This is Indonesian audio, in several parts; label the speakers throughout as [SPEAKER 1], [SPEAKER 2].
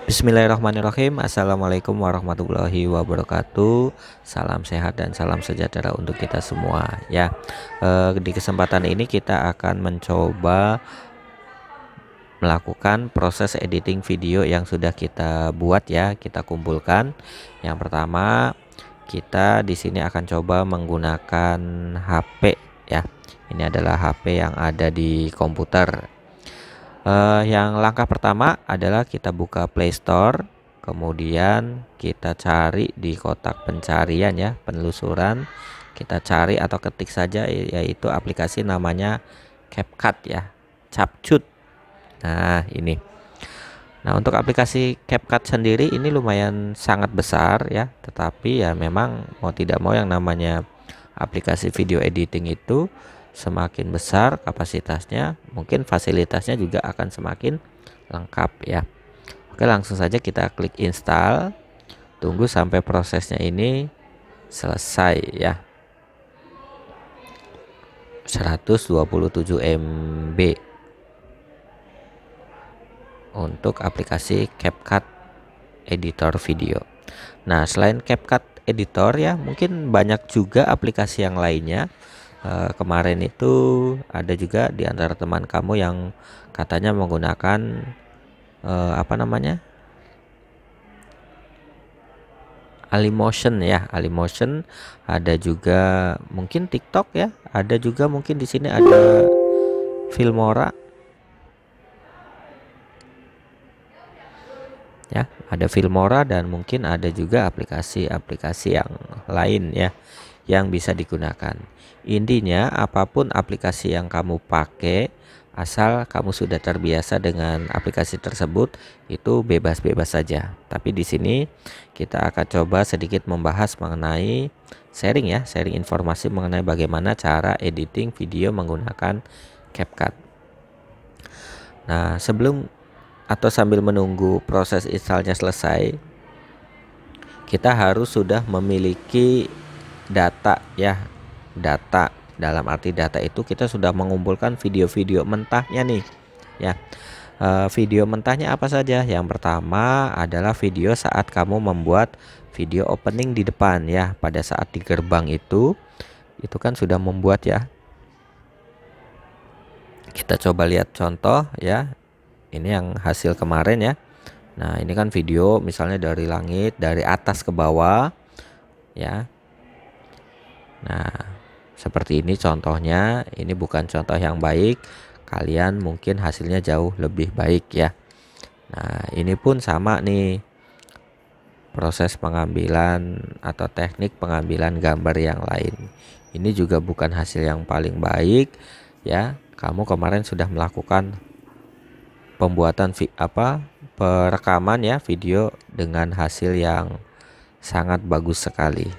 [SPEAKER 1] Bismillahirrahmanirrahim. Assalamualaikum warahmatullahi wabarakatuh. Salam sehat dan salam sejahtera untuk kita semua ya. Di kesempatan ini kita akan mencoba melakukan proses editing video yang sudah kita buat ya, kita kumpulkan. Yang pertama, kita di sini akan coba menggunakan HP ya. Ini adalah HP yang ada di komputer. Yang langkah pertama adalah kita buka Play Store, kemudian kita cari di kotak pencarian ya, penelusuran. Kita cari atau ketik saja yaitu aplikasi namanya CapCut ya, Capcut. Nah, ini. Nah, untuk aplikasi CapCut sendiri ini lumayan sangat besar ya, tetapi ya memang mau tidak mau yang namanya aplikasi video editing itu semakin besar kapasitasnya, mungkin fasilitasnya juga akan semakin lengkap ya. Oke, langsung saja kita klik install. Tunggu sampai prosesnya ini selesai ya. 127 MB untuk aplikasi CapCut editor video. Nah, selain CapCut editor ya, mungkin banyak juga aplikasi yang lainnya. Kemarin itu ada juga di antara teman kamu yang katanya menggunakan Alimotion ya, Alimotion. Ada juga mungkin TikTok ya, ada juga mungkin di sini ada Filmora ya, ada Filmora dan mungkin ada juga aplikasi-aplikasi yang lain ya yang bisa digunakan. Intinya apapun aplikasi yang kamu pakai, asal kamu sudah terbiasa dengan aplikasi tersebut, itu bebas-bebas saja. Tapi di sini kita akan coba sedikit membahas mengenai sharing ya, sharing informasi mengenai bagaimana cara editing video menggunakan CapCut. Nah, sebelum atau sambil menunggu proses installnya selesai, kita harus sudah memiliki data ya. Data dalam arti data itu kita sudah mengumpulkan video-video mentahnya nih ya. Video mentahnya apa saja? Yang pertama adalah video saat kamu membuat video opening di depan ya, pada saat di gerbang itu kan sudah membuat ya. Kita coba lihat contoh ya. Ini yang hasil kemarin ya. Nah, ini kan video misalnya dari langit, dari atas ke bawah ya. Nah, seperti ini contohnya. Ini bukan contoh yang baik. Kalian mungkin hasilnya jauh lebih baik ya. Nah, ini pun sama nih. Proses pengambilan atau teknik pengambilan gambar yang lain. Ini juga bukan hasil yang paling baik ya. Kamu kemarin sudah melakukan pembuatan perekaman ya video dengan hasil yang sangat bagus sekali.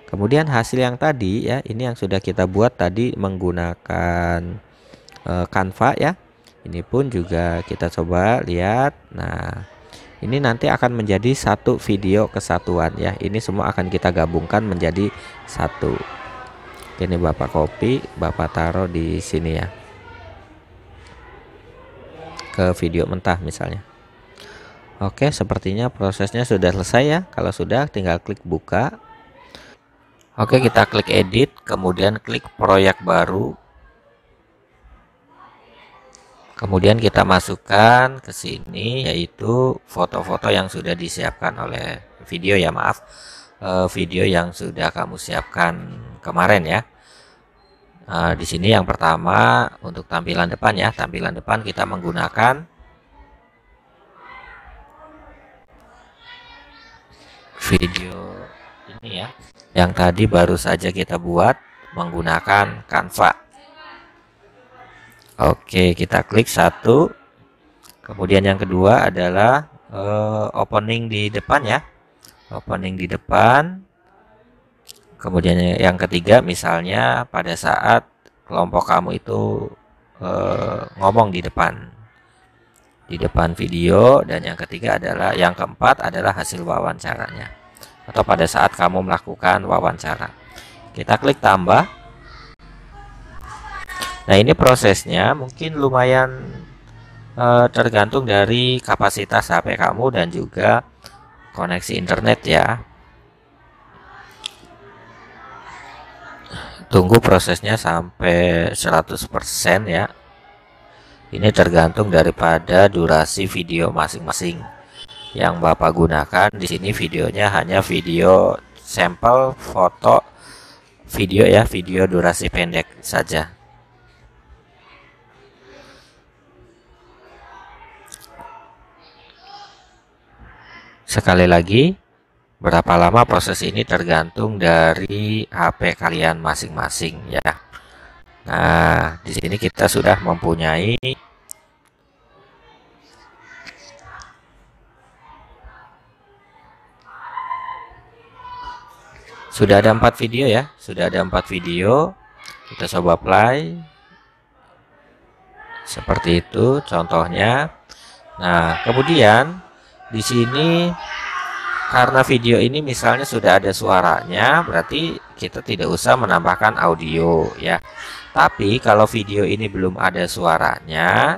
[SPEAKER 1] Kemudian hasil yang tadi ya, ini yang sudah kita buat tadi menggunakan Canva ya. Ini pun juga kita coba lihat. Nah, ini nanti akan menjadi satu video kesatuan ya. Ini semua akan kita gabungkan menjadi satu. Ini Bapak copy, Bapak taruh di sini ya, ke video mentah misalnya. Oke, sepertinya prosesnya sudah selesai ya. Kalau sudah, tinggal klik buka. Oke, kita klik edit, kemudian klik proyek baru. Kemudian kita masukkan ke sini yaitu foto-foto yang sudah disiapkan oleh video ya, maaf. Video yang sudah kamu siapkan kemarin ya. Di sini yang pertama untuk tampilan depan ya, tampilan depan kita menggunakan video ini ya, yang tadi baru saja kita buat menggunakan Canva. Oke, kita klik satu. Kemudian yang kedua adalah opening di depan ya, opening di depan. Kemudian yang ketiga misalnya pada saat kelompok kamu itu ngomong di depan video, dan yang ketiga adalah, yang keempat adalah hasil wawancaranya atau pada saat kamu melakukan wawancara. Kita klik tambah. Nah, ini prosesnya mungkin lumayan tergantung dari kapasitas HP kamu dan juga koneksi internet ya. Tunggu prosesnya sampai 100% ya. Ini tergantung daripada durasi video masing-masing yang Bapak gunakan. Di sini videonya hanya video sampel foto video ya, video durasi pendek saja. Sekali lagi, berapa lama proses ini tergantung dari HP kalian masing-masing ya. Nah, di sini kita sudah mempunyai sudah ada 4 video ya, sudah ada 4 video. Kita coba play. Seperti itu contohnya. Nah, kemudian di sini karena video ini misalnya sudah ada suaranya, berarti kita tidak usah menambahkan audio ya. Tapi kalau video ini belum ada suaranya,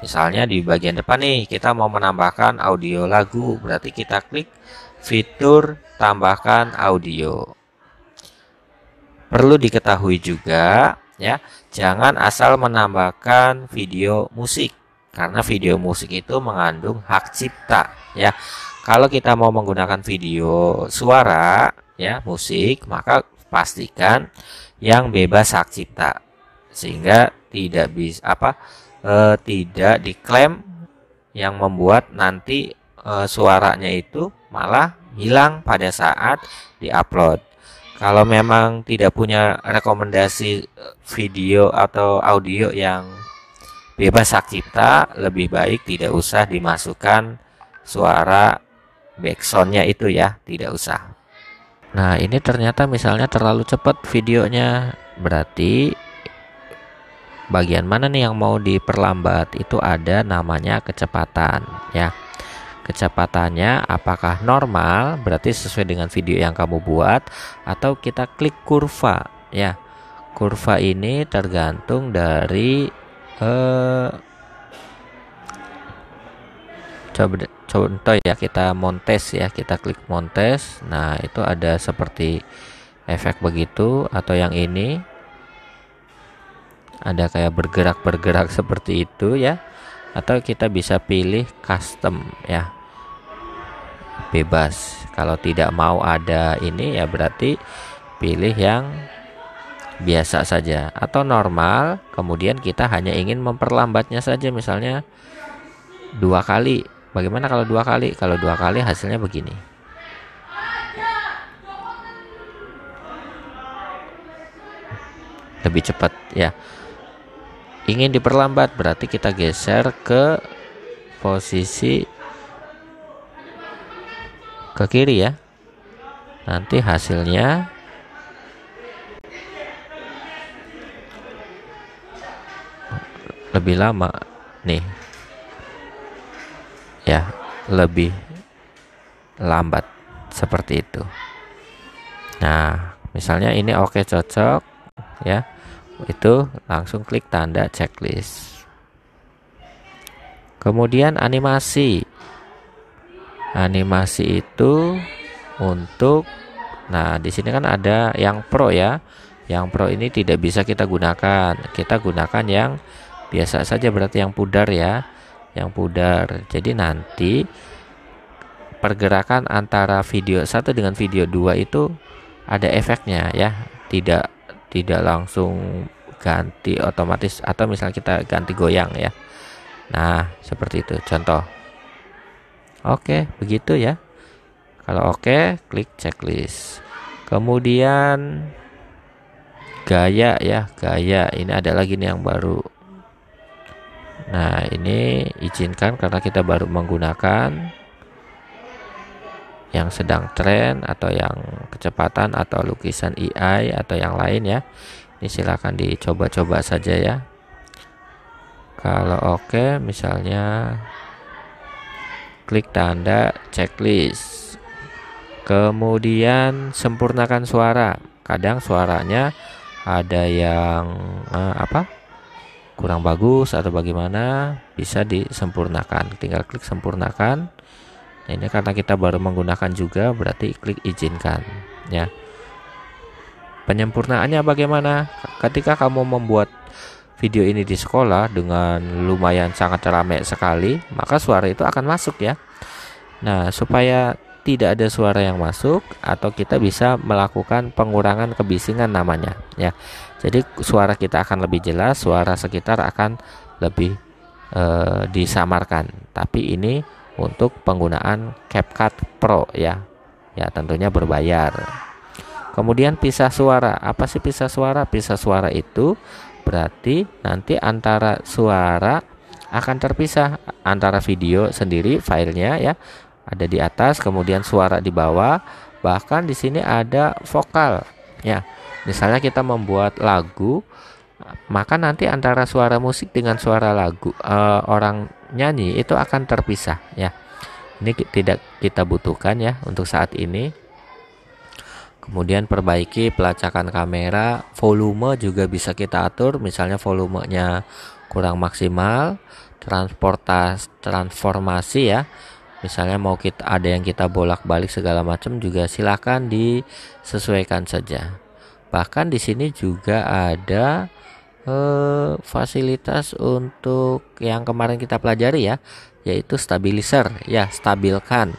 [SPEAKER 1] misalnya di bagian depan nih kita mau menambahkan audio lagu, berarti kita klik fitur tambahkan audio. Perlu diketahui juga ya, jangan asal menambahkan video musik karena video musik itu mengandung hak cipta ya. Kalau kita mau menggunakan video suara ya, musik, maka pastikan yang bebas hak cipta sehingga tidak bisa tidak diklaim yang membuat nanti suaranya itu malah hilang pada saat diupload. Kalau memang tidak punya rekomendasi video atau audio yang bebas hak cipta, lebih baik tidak usah dimasukkan suara backsoundnya itu ya, tidak usah. Nah, ini ternyata misalnya terlalu cepat videonya, berarti bagian mana nih yang mau diperlambat? Itu ada namanya kecepatan ya. Kecepatannya apakah normal, berarti sesuai dengan video yang kamu buat, atau kita klik kurva ya. Kurva ini tergantung dari contoh ya, kita montes ya, kita klik montes. Nah, itu ada seperti efek begitu, atau yang ini ada kayak bergerak-bergerak seperti itu ya, atau kita bisa pilih custom ya, bebas. Kalau tidak mau ada ini ya berarti pilih yang biasa saja atau normal, kemudian kita hanya ingin memperlambatnya saja, misalnya 2 kali. Bagaimana kalau 2 kali? Kalau 2 kali hasilnya begini. Lebih cepat ya. Ingin diperlambat berarti kita geser ke posisi ke kiri ya. Nanti hasilnya lebih lama nih ya, lebih lambat seperti itu. Nah, misalnya ini oke, cocok ya, itu langsung klik tanda checklist. Kemudian animasi itu untuk, nah di sini kan ada yang pro ya. Yang pro ini tidak bisa kita gunakan, kita gunakan yang biasa saja, berarti yang pudar ya, yang pudar. Jadi nanti pergerakan antara video 1 dengan video 2 itu ada efeknya ya, tidak langsung ganti otomatis, atau misalnya kita ganti goyang ya. Nah, seperti itu contoh. Oke, begitu ya. Kalau oke, klik checklist. Kemudian gaya ya, gaya ini ada lagi nih yang baru. Nah, ini izinkan karena kita baru menggunakan yang sedang tren atau yang kecepatan atau lukisan AI atau yang lain ya. Ini silakan dicoba-coba saja ya. Kalau oke, misalnya klik tanda checklist. Kemudian sempurnakan suara. Kadang suaranya ada yang kurang bagus atau bagaimana, bisa disempurnakan. Tinggal klik sempurnakan. Nah, ini karena kita baru menggunakan juga, berarti klik izinkan ya. Penyempurnaannya bagaimana? Ketika kamu membuat video ini di sekolah dengan lumayan sangat ramai sekali, maka suara itu akan masuk ya. Nah, supaya tidak ada suara yang masuk, atau kita bisa melakukan pengurangan kebisingan namanya ya. Jadi suara kita akan lebih jelas, suara sekitar akan lebih disamarkan. Tapi ini untuk penggunaan CapCut Pro ya. Ya, tentunya berbayar. Kemudian pisah suara. Apa sih pisah suara? Pisah suara itu berarti nanti antara suara akan terpisah, antara video sendiri filenya ya ada di atas, kemudian suara di bawah, bahkan di sini ada vokal ya. Misalnya kita membuat lagu, maka nanti antara suara musik dengan suara lagu orang nyanyi itu akan terpisah ya. Ini tidak kita butuhkan ya untuk saat ini. Kemudian perbaiki pelacakan kamera, volume juga bisa kita atur, misalnya volumenya kurang maksimal, transformasi ya. Misalnya mau kita ada yang kita bolak-balik segala macam, juga silakan disesuaikan saja. Bahkan di sini juga ada fasilitas untuk yang kemarin kita pelajari ya, yaitu stabilizer ya, stabilkan.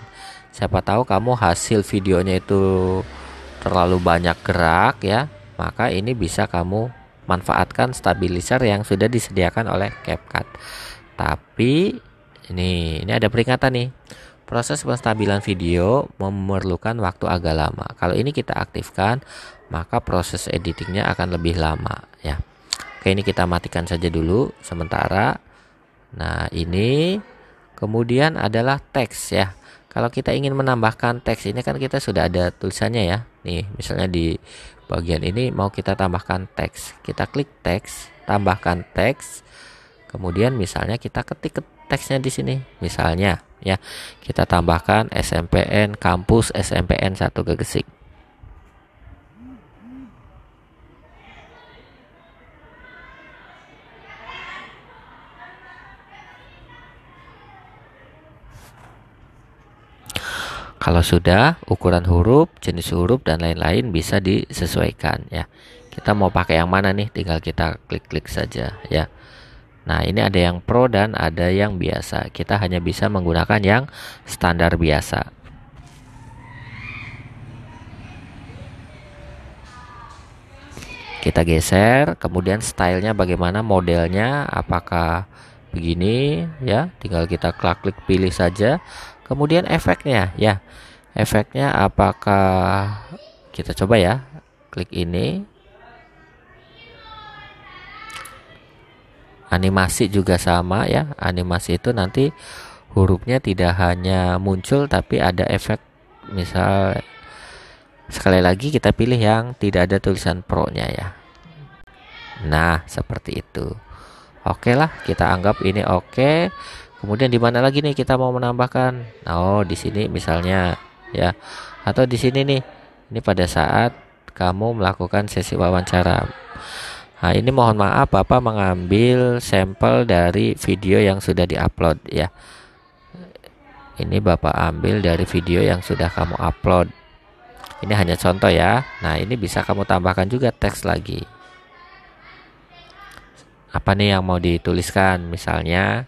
[SPEAKER 1] Siapa tahu kamu hasil videonya itu terlalu banyak gerak ya, maka ini bisa kamu manfaatkan stabilizer yang sudah disediakan oleh CapCut. Tapi ini ada peringatan nih. Proses penstabilan video memerlukan waktu agak lama. Kalau ini kita aktifkan, maka proses editingnya akan lebih lama ya. Oke, ini kita matikan saja dulu sementara. Nah, ini kemudian adalah teks ya. Kalau kita ingin menambahkan teks, ini kan kita sudah ada tulisannya ya. Nih, misalnya di bagian ini mau kita tambahkan teks. Kita klik teks, tambahkan teks. Kemudian misalnya kita ketik teksnya di sini. Misalnya ya, kita tambahkan SMPN kampus SMPN 1 Gegesik. Kalau sudah, ukuran huruf, jenis huruf dan lain-lain bisa disesuaikan ya. Kita mau pakai yang mana nih? Tinggal kita klik-klik saja ya. Nah, ini ada yang pro dan ada yang biasa. Kita hanya bisa menggunakan yang standar biasa. Kita geser, kemudian stylenya bagaimana, modelnya apakah begini ya. Tinggal kita klik pilih saja. Kemudian efeknya ya. Efeknya apakah, kita coba ya. Klik ini. Animasi juga sama ya. Animasi itu nanti hurufnya tidak hanya muncul tapi ada efek. Misal sekali lagi kita pilih yang tidak ada tulisan pro-nya ya. Nah, seperti itu. Oke lah, kita anggap ini oke. Kemudian di mana lagi nih kita mau menambahkan? Oh, di sini misalnya ya. Atau di sini nih. Ini pada saat kamu melakukan sesi wawancara. Nah, ini mohon maaf Bapak mengambil sampel dari video yang sudah diupload ya. Ini Bapak ambil dari video yang sudah kamu upload. Ini hanya contoh ya. Nah, ini bisa kamu tambahkan juga teks lagi. Apa nih yang mau dituliskan? Misalnya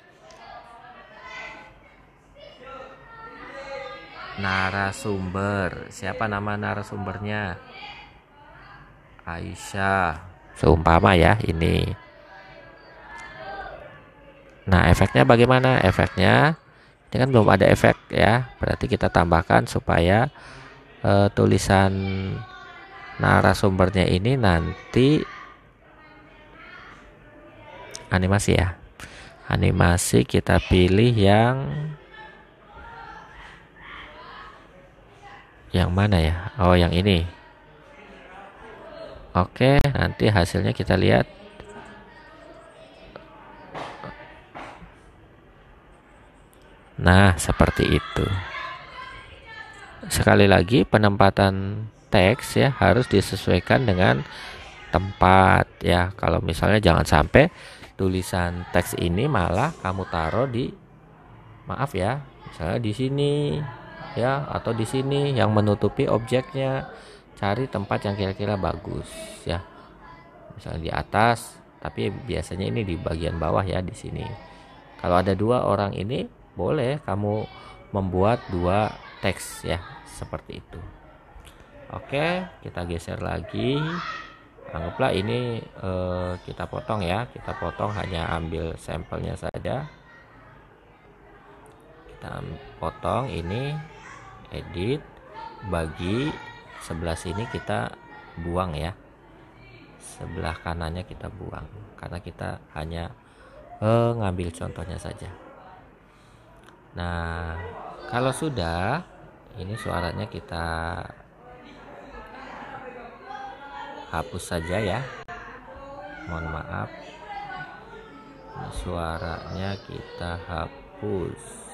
[SPEAKER 1] narasumber. Siapa nama narasumbernya? Aisyah. Seumpama ya ini. Nah, efeknya bagaimana? Efeknya ini kan belum ada efek ya. Berarti kita tambahkan supaya tulisan narasumbernya ini nanti animasi ya. Animasi kita pilih yang mana ya? Oh, yang ini. Oke, nanti hasilnya kita lihat. Nah, seperti itu. Sekali lagi, penempatan teks ya harus disesuaikan dengan tempat ya. Kalau misalnya jangan sampai tulisan teks ini malah kamu taruh di, maaf ya, misalnya di sini ya, atau di sini yang menutupi objeknya. Cari tempat yang kira-kira bagus ya, misalnya di atas, tapi biasanya ini di bagian bawah ya, di sini. Kalau ada dua orang ini, boleh kamu membuat dua teks ya, seperti itu. Oke, kita geser lagi. Anggaplah ini kita potong ya, kita potong, hanya ambil sampelnya saja. Kita potong ini, edit, bagi sebelah sini kita buang ya, sebelah kanannya kita buang, karena kita hanya ngambil contohnya saja. Nah, kalau sudah, ini suaranya kita hapus saja ya, mohon maaf, ini suaranya kita hapus.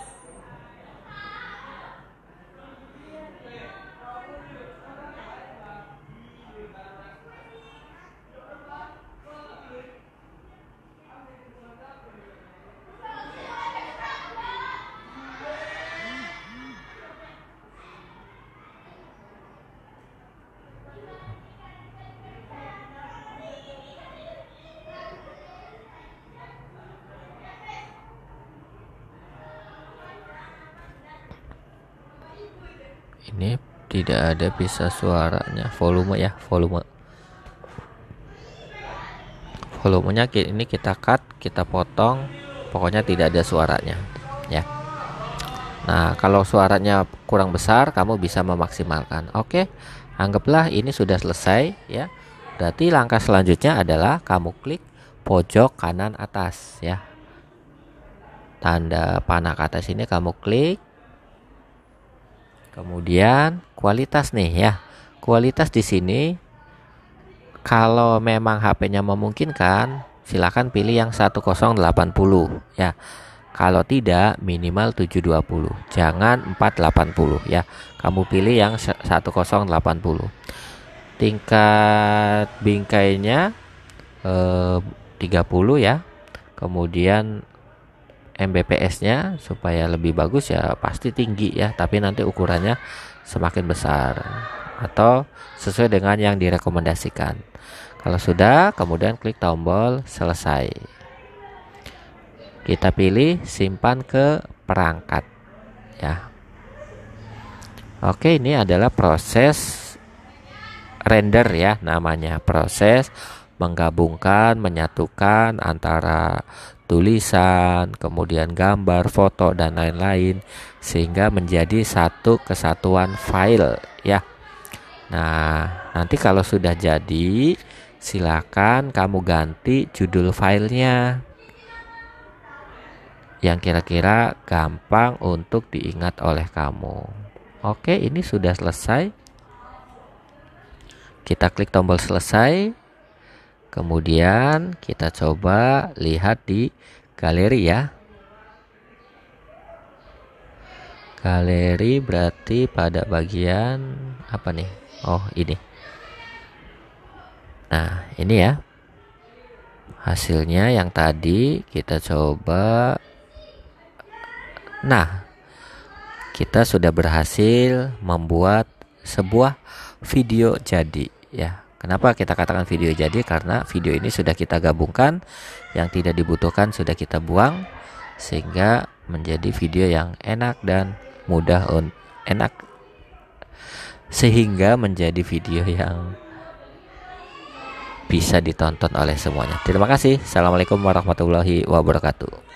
[SPEAKER 1] Ini tidak ada bisa suaranya, volume ya, volumenya ini kita cut, kita potong, pokoknya tidak ada suaranya ya. Nah, kalau suaranya kurang besar, kamu bisa memaksimalkan. Oke, anggaplah ini sudah selesai ya. Berarti langkah selanjutnya adalah kamu klik pojok kanan atas ya, tanda panah ke atas ini kamu klik. Kemudian kualitas nih ya. Kualitas di sini kalau memang HP-nya memungkinkan, silakan pilih yang 1080 ya. Kalau tidak, minimal 720. Jangan 480 ya. Kamu pilih yang 1080. Tingkat bingkainya 30 ya. Kemudian Mbps-nya supaya lebih bagus ya pasti tinggi ya, tapi nanti ukurannya semakin besar atau sesuai dengan yang direkomendasikan. Kalau sudah, kemudian klik tombol selesai. Kita pilih simpan ke perangkat ya. Oke, ini adalah proses render ya, namanya proses menggabungkan, menyatukan antara tulisan, kemudian gambar, foto, dan lain-lain sehingga menjadi satu kesatuan file ya. Nah, nanti kalau sudah jadi, silakan kamu ganti judul filenya yang kira-kira gampang untuk diingat oleh kamu. Oke, ini sudah selesai. Kita klik tombol selesai. Kemudian kita coba lihat di galeri ya. Galeri berarti pada bagian apa nih? Oh, ini. Nah, ini ya. Hasilnya yang tadi kita coba. Nah, kita sudah berhasil membuat sebuah video jadi ya. Kenapa kita katakan video jadi? Karena video ini sudah kita gabungkan, yang tidak dibutuhkan sudah kita buang, sehingga menjadi video yang enak dan mudah enak, sehingga menjadi video yang bisa ditonton oleh semuanya. Terima kasih. Assalamualaikum warahmatullahi wabarakatuh.